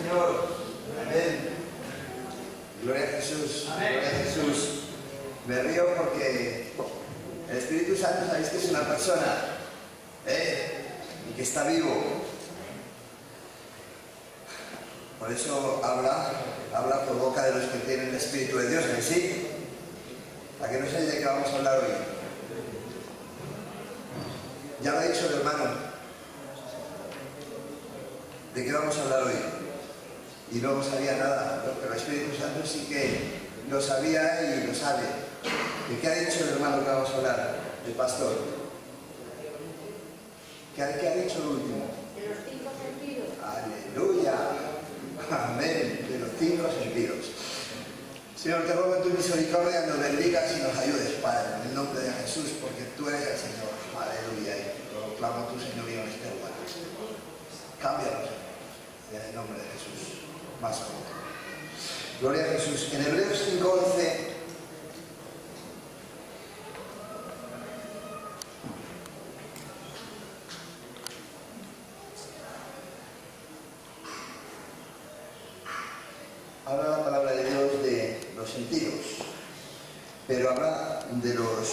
Señor. Amén. Gloria a Jesús. Amén. Gloria a Jesús. Me río porque el Espíritu Santo, sabéis que es una persona, y que está vivo. Por eso habla por boca de los que tienen el Espíritu de Dios, ¿que sí? ¿A que no sabéis de qué vamos a hablar hoy? Ya lo ha dicho el hermano. ¿De qué vamos a hablar hoy? Y no sabía nada, pero el Espíritu Santo sí que lo sabía y lo sabe. ¿De qué ha dicho el hermano que vamos a hablar? El pastor. ¿Qué ha dicho el último? De los 5 sentidos. Aleluya. Amén. De los 5 sentidos. Señor, te ruego en tu misericordia nos bendigas y nos ayudes, Padre, en el nombre de Jesús, porque tú eres el Señor. Aleluya. Y proclamo tu señorío en este lugar. Cámbianos, en el nombre de Jesús. Más cómodo. Gloria a Jesús. En Hebreos 5:11 habla la palabra de Dios de los sentidos, pero habla de los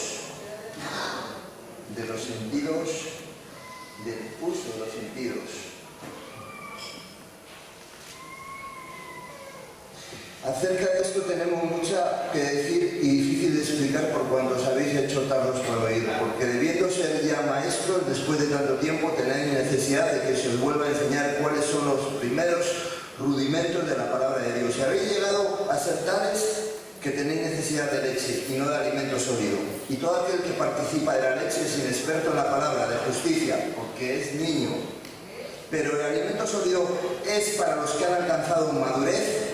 sentidos, del uso de los sentidos. Acerca de esto tenemos mucho que decir y difícil de explicar por cuanto os habéis hecho tardos para oír, porque debiendo ser ya maestros, después de tanto tiempo tenéis necesidad de que se os vuelva a enseñar cuáles son los primeros rudimentos de la palabra de Dios. Y habéis llegado a ser tales que tenéis necesidad de leche y no de alimento sólido. Y todo aquel que participa de la leche es inexperto en la palabra de justicia, porque es niño. Pero el alimento sólido es para los que han alcanzado madurez,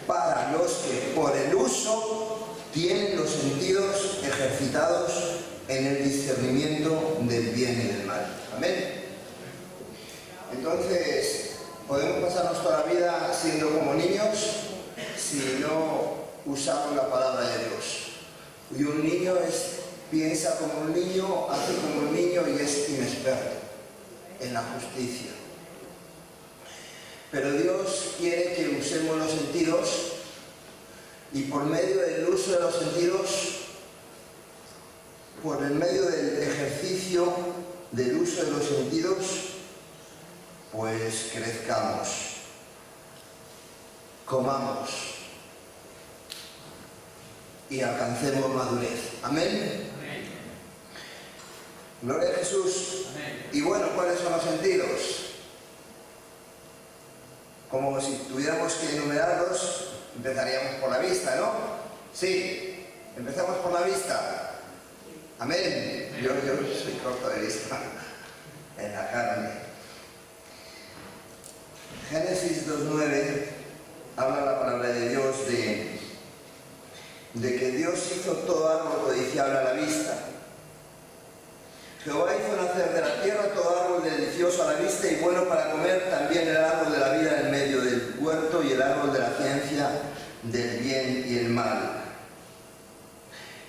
para los que por el uso tienen los sentidos ejercitados en el discernimiento del bien y del mal. Amén. Entonces, podemos pasarnos toda la vida siendo como niños si no usamos la palabra de Dios. Y un niño piensa como un niño, hace como un niño y es inexperto en la justicia. Pero Dios quiere que usemos los sentidos y por medio del uso de los sentidos, por el medio del ejercicio del uso de los sentidos, pues crezcamos, comamos y alcancemos madurez. Amén. Amén. Gloria a Jesús. Amén. Y bueno, ¿cuáles son los sentidos? Como si tuviéramos que enumerarlos, empezaríamos por la vista, ¿no? Sí, empezamos por la vista. Amén. Yo soy corto de vista en la carne. Génesis 2:9 habla la palabra de Dios de que Dios hizo todo árbol codiciable a la vista. Jehová hizo nacer de la tierra todo árbol delicioso a la vista y bueno para comer, también el árbol de la vida en medio del huerto y el árbol de la ciencia del bien y el mal.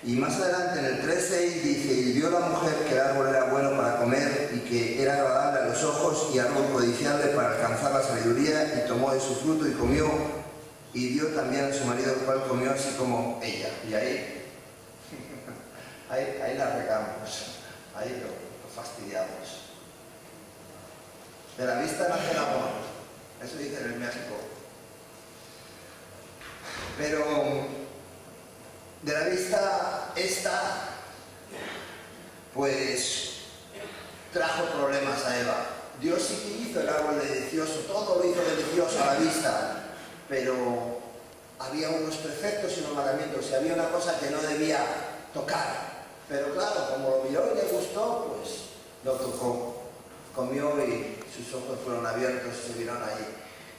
Y más adelante en el 3:6 dice, y vio la mujer que el árbol era bueno para comer y que era agradable a los ojos y árbol codiciable para alcanzar la sabiduría, y tomó de su fruto y comió, y dio también a su marido, el cual comió así como ella. Y ahí la regamos. Ahí lo fastidiamos. De la vista nace el amor. Eso dicen en México. Pero de la vista esta, pues trajo problemas a Eva. Dios sí que hizo el árbol delicioso, todo lo hizo delicioso a la vista, pero había unos preceptos y unos mandamientos y había una cosa que no debía tocar. Pero claro, como lo miró y le gustó, pues lo tocó, comió y sus ojos fueron abiertos y se vieron ahí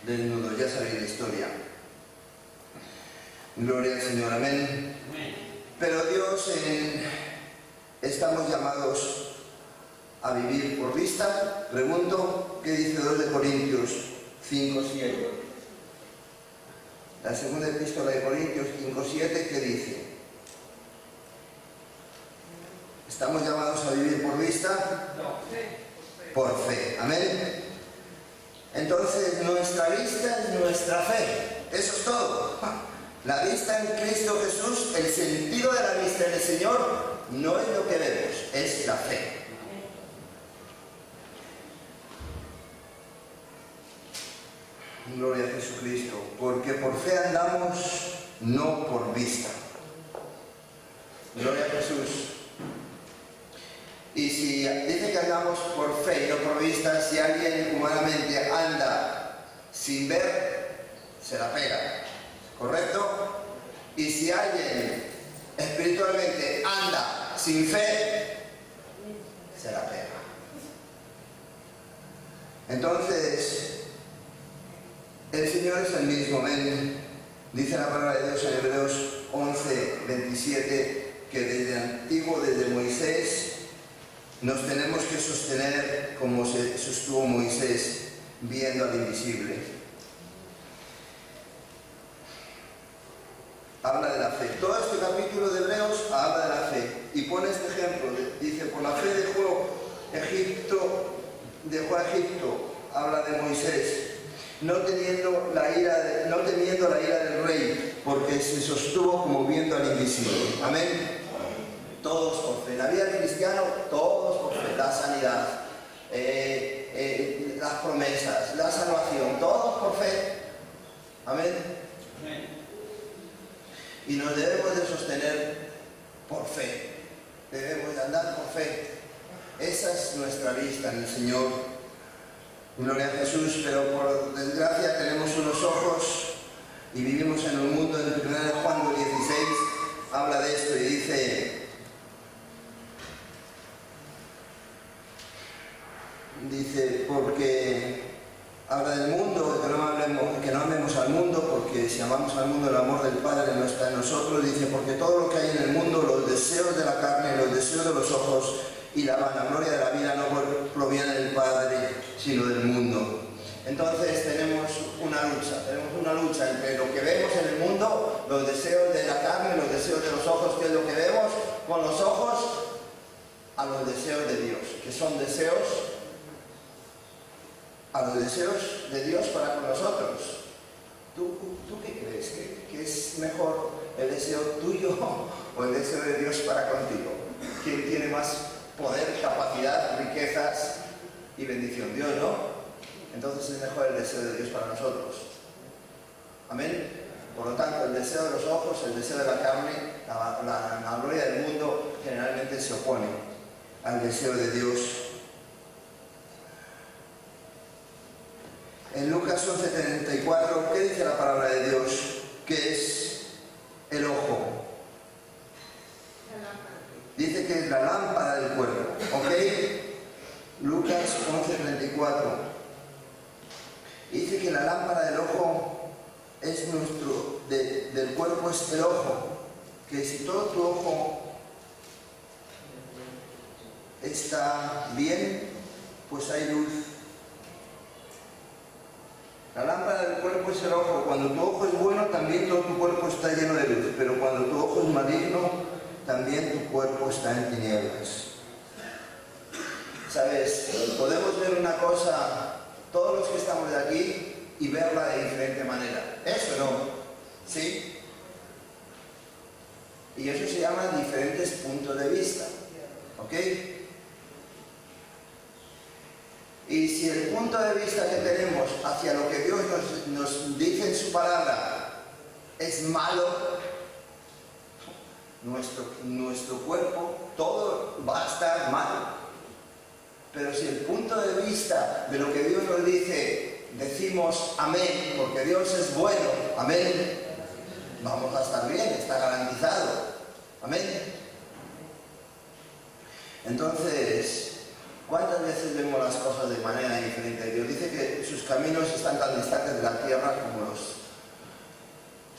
desnudos. Ya sabéis la historia. Gloria al Señor, amén. Pero Dios, estamos llamados a vivir por vista. Pregunto, ¿qué dice 2 de Corintios 5:7? La segunda epístola de Corintios 5:7, ¿qué dice? ¿Estamos llamados a vivir por vista? Por fe. Amén. Entonces nuestra vista es nuestra fe. Eso es todo. La vista en Cristo Jesús, el sentido de la vista en el Señor, no es lo que vemos, es la fe. Gloria a Jesucristo, porque por fe andamos, no por vista. Gloria a Jesús. Y si dice que andamos por fe y no por vista, si alguien humanamente anda sin ver, se la pega. ¿Correcto? Y si alguien espiritualmente anda sin fe, se la pega. Entonces, el Señor es el mismo. Amén. Dice la palabra de Dios en Hebreos 11:27 que desde antiguo, desde Moisés, nos tenemos que sostener como se sostuvo Moisés, viendo al invisible. Habla de la fe. Todo este capítulo de Hebreos habla de la fe. Y pone este ejemplo. Dice, por la fe dejó a Egipto. Habla de Moisés. No temiendo la ira del rey, porque se sostuvo como viendo al invisible. Amén. Todos por fe. La vida del cristiano, todos por fe. La sanidad, las promesas, la salvación, todos por fe. Amén. Amén. Y nos debemos de sostener por fe. Debemos de andar por fe. Esa es nuestra vista en el Señor. Gloria a Jesús, pero por desgracia tenemos unos ojos y vivimos en un mundo. En el 1 Juan 16 habla de esto y dice porque habla del mundo, que no amemos al mundo, porque si amamos al mundo el amor del Padre no está en nosotros. Dice, porque todo lo que hay en el mundo, los deseos de la carne, los deseos de los ojos y la vanagloria de la vida no proviene del Padre, sino del mundo. Entonces tenemos una lucha entre lo que vemos en el mundo, los deseos de la carne, los deseos de los ojos, que es lo que vemos con los ojos, a los deseos de Dios, que son deseos, a los deseos de Dios para con nosotros. ¿Tú qué crees? ¿Que es mejor el deseo tuyo o el deseo de Dios para contigo? ¿Quién tiene más poder, capacidad, riquezas y bendición? Dios, ¿no? Entonces es mejor el deseo de Dios para nosotros. Amén. Por lo tanto, el deseo de los ojos, el deseo de la carne, la gloria del mundo generalmente se opone al deseo de Dios. En Lucas 11:34, ¿qué dice la palabra de Dios? ¿Qué es el ojo? Dice que es la lámpara del cuerpo, ¿ok? Lucas 11:34. Dice que la lámpara del ojo es del cuerpo es el ojo. Que si todo tu ojo está bien, pues hay luz. La lámpara del cuerpo es el ojo. Cuando tu ojo es bueno, también todo tu cuerpo está lleno de luz. Pero cuando tu ojo es maligno, también tu cuerpo está en tinieblas. ¿Sabes? Podemos ver una cosa, todos los que estamos de aquí, y verla de diferente manera. ¿Eso no? ¿Sí? Y eso se llama diferentes puntos de vista. ¿Ok? Y si el punto de vista que tenemos hacia lo que Dios nos dice en su palabra es malo, nuestro cuerpo, todo va a estar mal. Pero si el punto de vista de lo que Dios nos dice, decimos amén, porque Dios es bueno, amén, vamos a estar bien, está garantizado, amén. Entonces, ¿cuántas veces vemos las cosas de manera diferente? Dios dice que sus caminos están tan distantes de la tierra como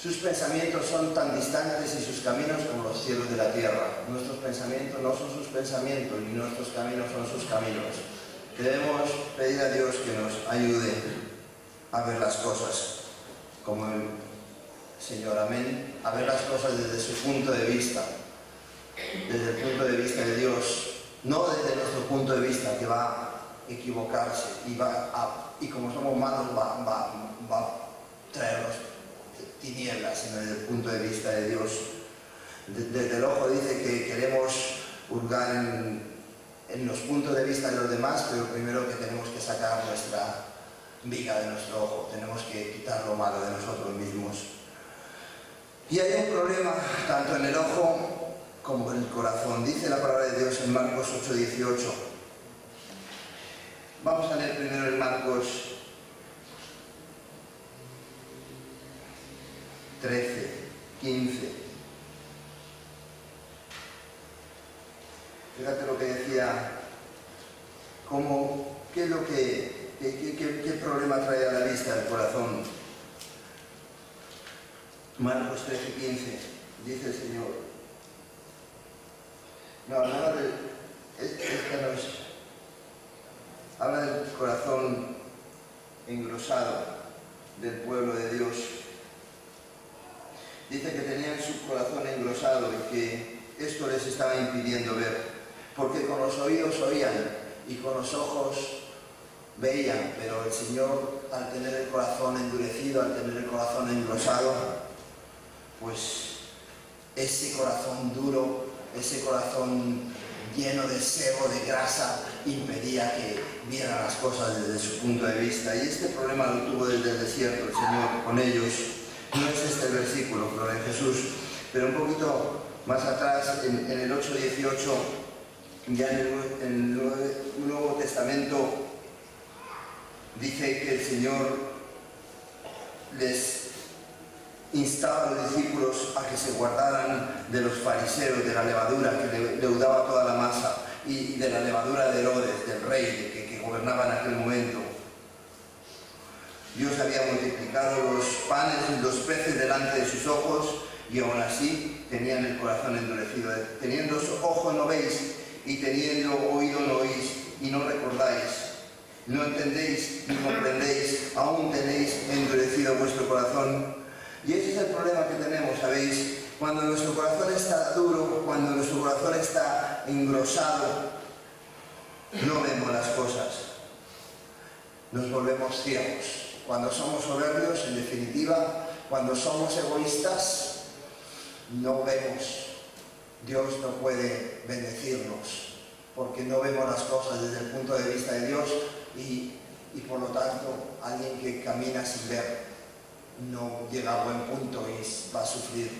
sus pensamientos son tan distantes y sus caminos como los cielos de la tierra. Nuestros pensamientos no son sus pensamientos, ni nuestros caminos son sus caminos. Debemos pedir a Dios que nos ayude a ver las cosas como el Señor, amén, a ver las cosas desde su punto de vista, desde el punto de vista de Dios, no desde nuestro punto de vista, que va a equivocarse y como somos humanos va a sino desde el punto de vista de Dios. Desde el ojo dice que queremos hurgar en los puntos de vista de los demás, pero primero que tenemos que sacar nuestra viga de nuestro ojo, tenemos que quitar lo malo de nosotros mismos. Y hay un problema tanto en el ojo como en el corazón. Dice la palabra de Dios en Marcos 8:18. Vamos a leer primero en Marcos 13:15. Fíjate lo que decía, ¿qué problema trae a la vista el corazón? Marcos 13:15, dice el Señor. No, hablaba habla del corazón engrosado del pueblo de Dios. Dice que tenían su corazón engrosado y que esto les estaba impidiendo ver, porque con los oídos oían y con los ojos veían, pero el Señor, al tener el corazón endurecido, al tener el corazón engrosado, pues ese corazón duro, ese corazón lleno de sebo, de grasa, impedía que vieran las cosas desde su punto de vista. Y este problema lo tuvo desde el desierto el Señor con ellos. No es este el versículo, gloria a Jesús, pero un poquito más atrás, en el 8:18, ya en el Nuevo Testamento, dice que el Señor les instaba a los discípulos a que se guardaran de los fariseos, de la levadura que leudaba toda la masa, y de la levadura de Herodes, del rey que gobernaba en aquel momento. Dios había multiplicado los panes y los peces delante de sus ojos, y aún así tenían el corazón endurecido. Teniendo ojos no veis, y teniendo oído no oís, y no recordáis. No entendéis ni comprendéis, aún tenéis endurecido vuestro corazón. Y ese es el problema que tenemos, ¿sabéis? Cuando nuestro corazón está duro, cuando nuestro corazón está engrosado, no vemos las cosas. Nos volvemos ciegos. Cuando somos soberbios, en definitiva, cuando somos egoístas, no vemos. Dios no puede bendecirnos, porque no vemos las cosas desde el punto de vista de Dios y por lo tanto, alguien que camina sin ver no llega a buen punto y va a sufrir.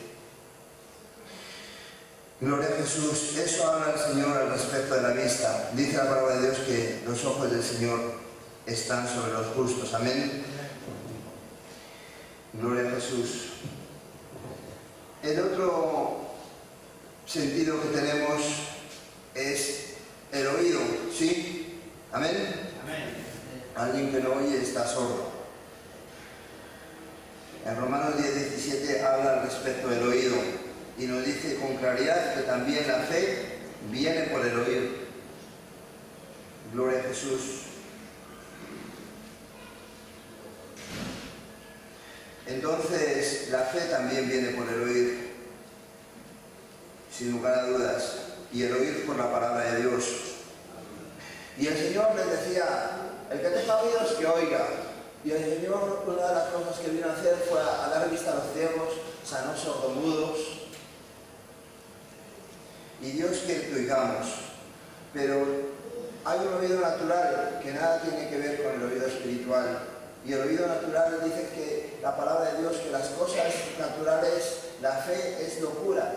Gloria a Jesús. Eso habla el Señor al respecto de la vista. Dice la palabra de Dios que los ojos del Señor están sobre los justos. Amén. Gloria a Jesús. El otro sentido que tenemos es el oído, ¿sí? Amén. Amén. Alguien que no oye está sordo. En Romanos 10:17 habla al respecto del oído y nos dice con claridad que también la fe viene por el oír. Gloria a Jesús. Entonces, la fe también viene por el oír, sin lugar a dudas, y el oír por la palabra de Dios. Y el Señor les decía, el que tenga oídos que oiga. Y el Señor, una de las cosas que vino a hacer fue a dar vista a los ciegos, sanó sordomudos. Y Dios quiere que oigamos, pero hay un oído natural que nada tiene que ver con el oído espiritual. Y el oído natural dice que la palabra de Dios, que las cosas naturales, la fe es locura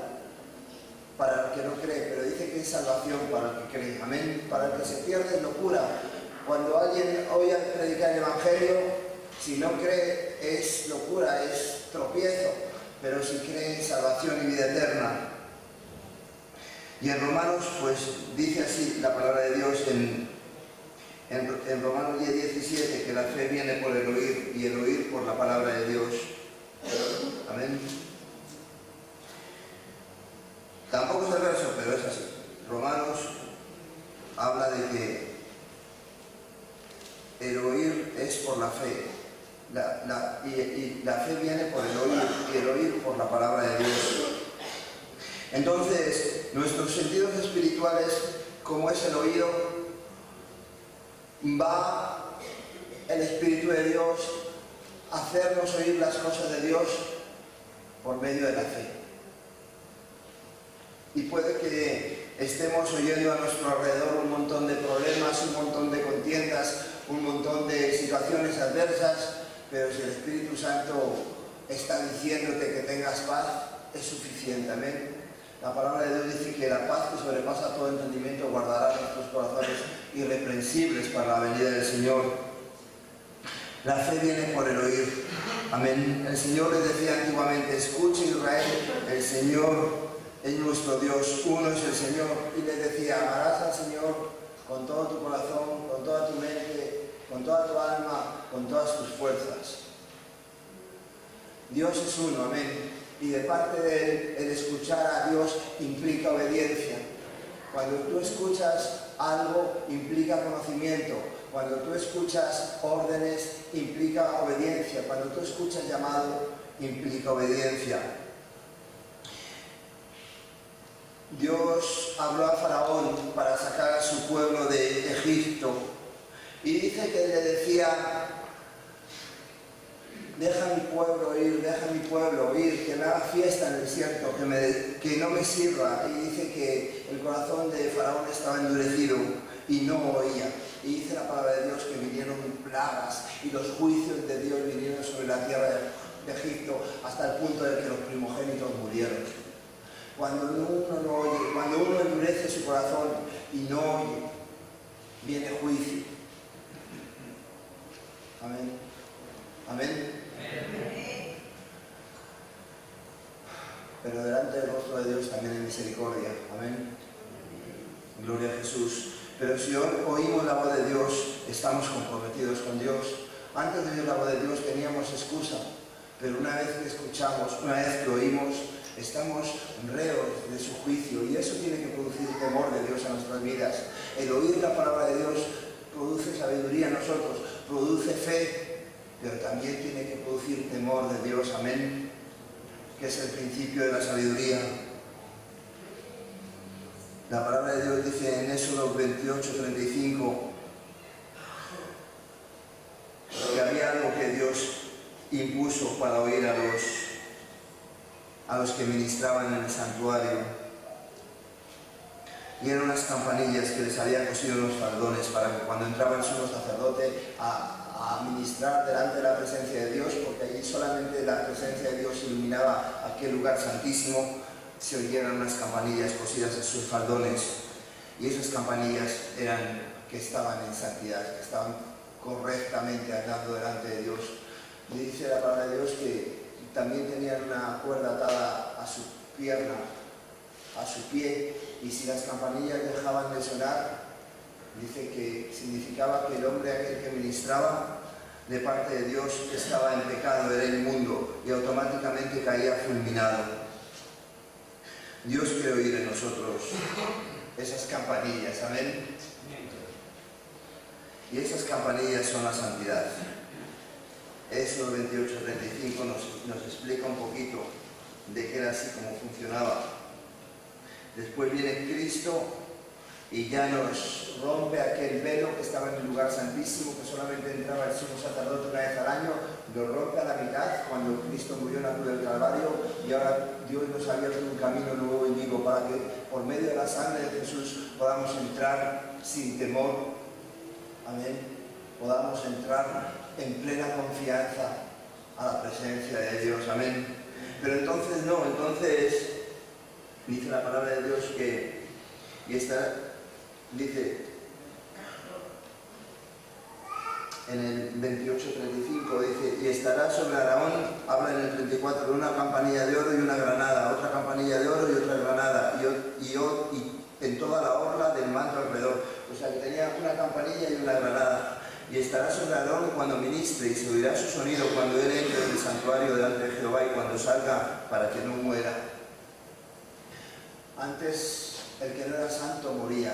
para el que no cree, pero dice que es salvación para el que cree. Amén. Para el que se pierde es locura. Cuando alguien oye predicar el Evangelio, si no cree es locura, es tropiezo, pero si cree es salvación y vida eterna. Y en Romanos, pues dice así la palabra de Dios en Romanos 10:17, que la fe viene por el oír y el oír por la palabra de Dios. Amén. Tampoco es el verso, pero es así. Romanos habla de que el oír es por la fe. Y la fe viene por el oír y el oír por la palabra de Dios. Entonces, nuestros sentidos espirituales, como es el oído, va el Espíritu de Dios a hacernos oír las cosas de Dios por medio de la fe. Y puede que estemos oyendo a nuestro alrededor un montón de problemas, un montón de contiendas, un montón de situaciones adversas, pero si el Espíritu Santo está diciéndote que tengas paz, es suficiente. Amén. La palabra de Dios dice que la paz que sobrepasa todo entendimiento guardará nuestros corazones irreprensibles para la venida del Señor. La fe viene por el oír. Amén. El Señor les decía antiguamente: escuche Israel, el Señor es nuestro Dios, uno es el Señor. Y les decía: amarás al Señor con todo tu corazón, con toda tu mente, con toda tu alma, con todas tus fuerzas. Dios es uno, amén. Y de parte de Él, el escuchar a Dios implica obediencia. Cuando tú escuchas algo, implica conocimiento. Cuando tú escuchas órdenes, implica obediencia. Cuando tú escuchas llamado, implica obediencia. Dios habló a Faraón para sacar a su pueblo de Egipto. Y dice que le decía: deja mi pueblo ir, que me haga fiesta en el desierto, que no me sirva. Y dice que el corazón de Faraón estaba endurecido y no oía. Y dice la palabra de Dios que vinieron plagas y los juicios de Dios vinieron sobre la tierra de Egipto hasta el punto de que los primogénitos murieron. Cuando uno no oye, cuando uno endurece su corazón y no oye, viene juicio. Amén. Amén. Pero delante del rostro de Dios también hay misericordia. Amén. Gloria a Jesús. Pero si hoy oímos la voz de Dios, estamos comprometidos con Dios. Antes de oír la voz de Dios teníamos excusa, pero una vez que escuchamos, una vez que oímos, estamos reos de su juicio, y eso tiene que producir temor de Dios a nuestras vidas. El oír la palabra de Dios produce sabiduría en nosotros, produce fe, pero también tiene que producir temor de Dios. Amén. Que es el principio de la sabiduría. La palabra de Dios dice en Éxodo 28:35 que había algo que Dios impuso para oír a los que ministraban en el santuario, y eran unas campanillas que les habían cosido en los faldones para que cuando entraba el sumo sacerdote a ministrar delante de la presencia de Dios, porque allí solamente la presencia de Dios iluminaba aquel lugar santísimo, se oyeran unas campanillas cosidas en sus faldones, y esas campanillas eran que estaban en santidad, que estaban correctamente andando delante de Dios. Y dice la palabra de Dios que también tenían una cuerda atada a su pierna, a su pie, y si las campanillas dejaban de sonar, dice que significaba que el hombre aquel que ministraba de parte de Dios estaba en pecado, era inmundo, y automáticamente caía fulminado. Dios quiere oír en nosotros esas campanillas, amén. Y esas campanillas son la santidad. Éxodo 28:35 nos explica un poquito de que era así como funcionaba. Después viene Cristo y ya nos rompe aquel velo que estaba en el lugar santísimo, que solamente entraba el sumo sacerdote una vez al año, lo rompe a la mitad cuando Cristo murió en la cruz del Calvario, y ahora Dios nos ha abierto un camino nuevo y vivo para que por medio de la sangre de Jesús podamos entrar sin temor. Amén. Podamos entrar en plena confianza a la presencia de Dios. Amén. Pero entonces no, entonces dice la palabra de Dios que, y esta dice en el 28:35, dice: y estará sobre Aarón, habla en el 34, de una campanilla de oro y una granada, otra campanilla de oro y otra granada, y en toda la orla del manto alrededor. O sea que tenía una campanilla y una granada. Y estará sobre Aarón cuando ministre, y se oirá su sonido cuando él entre en el santuario delante de Jehová y cuando salga, para que no muera. Antes el que no era santo moría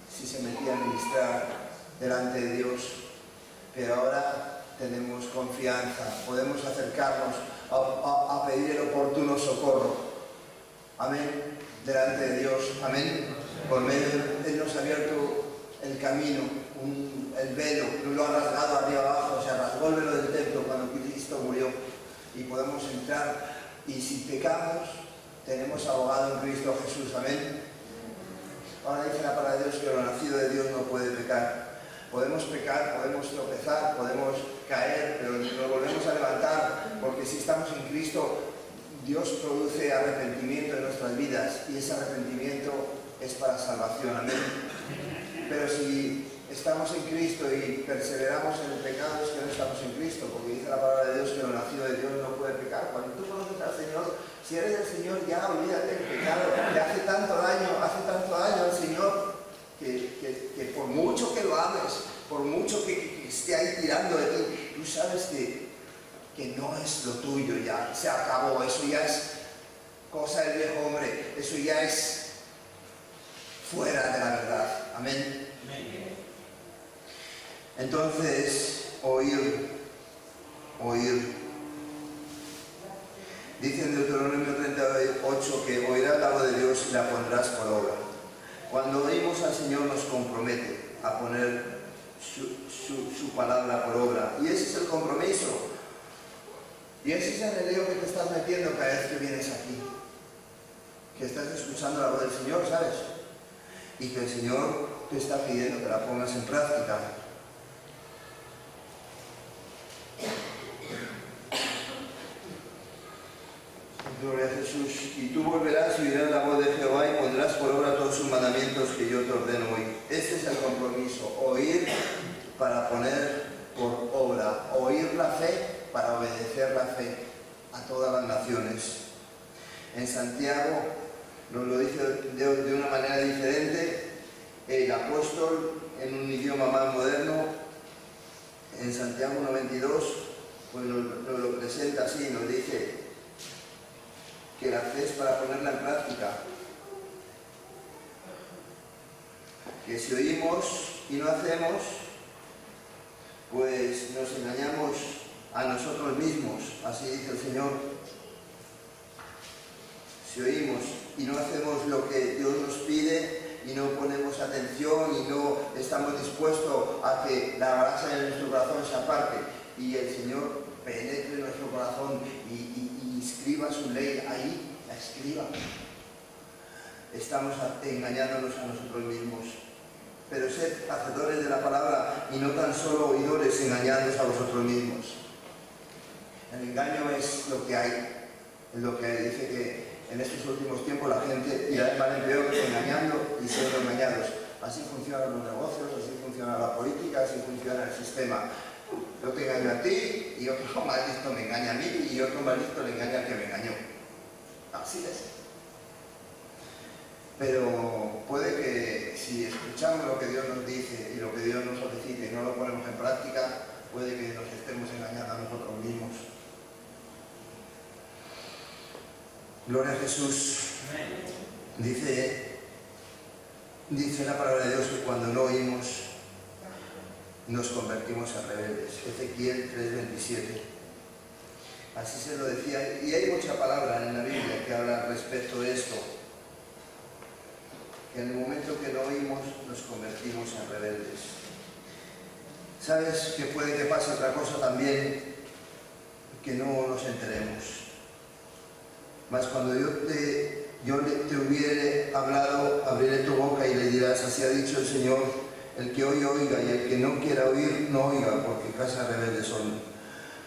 si se metía a ministrar delante de Dios, pero ahora tenemos confianza, podemos acercarnos a pedir el oportuno socorro. Amén. Delante de Dios. Amén. Por medio de Él nos ha abierto el camino, el velo, lo ha rasgado arriba abajo, se rasgó el velo del templo cuando Cristo murió, y podemos entrar Y si pecamos, tenemos abogado en Cristo Jesús. Amén. Ahora dice la palabra de Dios que lo nacido de Dios no puede pecar. Podemos pecar, podemos tropezar, podemos caer, pero nos volvemos a levantar, porque si estamos en Cristo, Dios produce arrepentimiento en nuestras vidas, y ese arrepentimiento es para salvación. Amén. Pero si estamos en Cristo y perseveramos en el pecado, es que no estamos en Cristo, porque dice la palabra de Dios que lo nacido de Dios no puede pecar. Cuando tú conoces al Señor, si eres del Señor, ya olvídate del pecado. Le hace tanto daño al Señor, que por mucho que lo ames, por mucho que esté ahí tirando de ti, tú sabes que no es lo tuyo ya, se acabó, eso ya es cosa del viejo hombre, eso ya es fuera de la verdad. Amén. Entonces, oír. Dice en Deuteronomio 38 que oirás la voz de Dios y la pondrás por obra. Cuando oímos al Señor nos compromete a poner su palabra por obra. Y ese es el compromiso. Y ese es el lío que te estás metiendo cada vez que vienes aquí. Que estás escuchando la voz del Señor, ¿sabes? Y que el Señor te está pidiendo que la pongas en práctica. Gloria a Jesús. Y tú volverás y oirás la voz de Jehová y pondrás por obra todos sus mandamientos que yo te ordeno hoy. Este es el compromiso. Oír para poner por obra. Oír la fe para obedecer la fe a todas las naciones. En Santiago nos lo dice de una manera diferente el apóstol en un idioma más moderno. En Santiago 1:22 pues nos lo presenta así, nos dice que la fe es para ponerla en práctica. Que si oímos y no hacemos, pues nos engañamos a nosotros mismos, así dice el Señor. Si oímos y no hacemos lo que Dios nos pide y no ponemos atención y no estamos dispuestos a que la brasa de nuestro corazón se aparte y el Señor penetre en nuestro corazón y escriba su ley ahí, la escriba, estamos engañándonos a nosotros mismos. Pero sed hacedores de la palabra y no tan solo oidores, engañándoos a vosotros mismos. El engaño es lo que hay, es lo que dice que en estos últimos tiempos la gente irá de mal en peor engañando y siendo engañados. Así funcionan los negocios, así funciona la política, así funciona el sistema. Yo te engaño a ti y otro más listo me engaña a mí y otro más listo le engaña al que me engañó. Así es. Pero puede que si escuchamos lo que Dios nos dice y lo que Dios nos solicita y no lo ponemos en práctica, puede que nos estemos engañando a nosotros mismos. Gloria a Jesús. Dice la palabra de Dios que cuando no oímos nos convertimos en rebeldes. Ezequiel 3:27. Así se lo decía. Y hay mucha palabra en la Biblia que habla respecto de esto. Que en el momento que no oímos nos convertimos en rebeldes. ¿Sabes que puede que pase otra cosa también? Que no nos enteremos. Mas cuando yo te hubiere hablado, abriré tu boca y le dirás, así ha dicho el Señor, el que oye, oiga, y el que no quiera oír, no oiga, porque casa rebeldes son.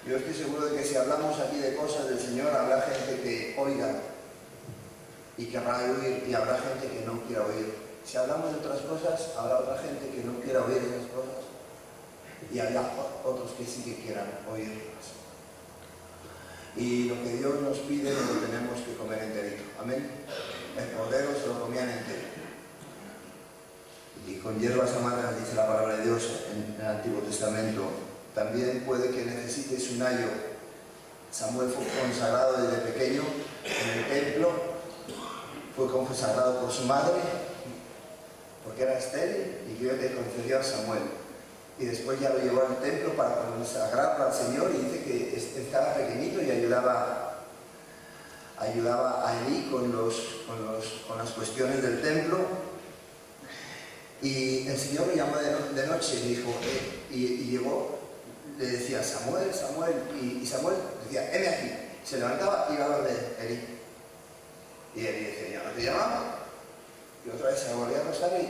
Yo estoy seguro de que si hablamos aquí de cosas del Señor, habrá gente que oiga y querrá oír, y habrá gente que no quiera oír. Si hablamos de otras cosas, habrá otra gente que no quiera oír esas cosas, y habrá otros que sí que quieran oírlas. Y lo que Dios nos pide lo tenemos que comer enterito. Amén. El cordero se lo comían entero. Y con hierbas amargas, dice la palabra de Dios en el Antiguo Testamento. También puede que necesites un ayo. Samuel fue consagrado desde pequeño en el templo. Fue consagrado por su madre, porque era estéril, y Dios le concedió a Samuel. Y después ya lo llevó al templo para consagrarlo al Señor, y dice que estaba pequeñito y ayudaba a Elí con las cuestiones del templo. Y el Señor lo llamó de noche y dijo, y llegó, le decía, Samuel, Samuel, y Samuel decía, heme aquí. Se levantaba y iba a donde Eli. Y Eli decía, yo no te llamaba. Y otra vez se volvía a acostar y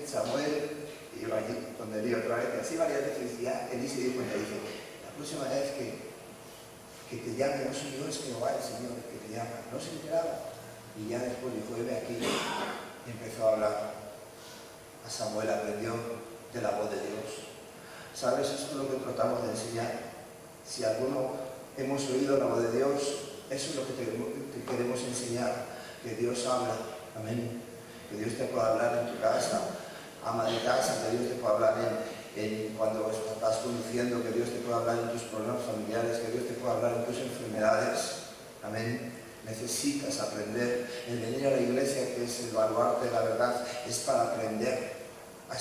Samuel, y iba allí donde Eli otra vez. Y así varias veces decía, Eli se dio cuenta y dice, la próxima vez que te llame, no soy yo, es Jehová el Señor el que te llama. No se enteraba. Y ya después dijo, ve aquí. Y empezó a hablar. A Samuel aprendió de la voz de Dios. ¿Sabes? Eso es lo que tratamos de enseñar. Si alguno hemos oído la voz de Dios, eso es lo que te queremos enseñar. Que Dios habla. Amén. Que Dios te pueda hablar en tu casa. Ama de casa, que Dios te pueda hablar cuando estás conduciendo, que Dios te pueda hablar en tus problemas familiares, que Dios te pueda hablar en tus enfermedades. Amén. Necesitas aprender. El venir a la iglesia, que es el baluarte de la verdad, es para aprender.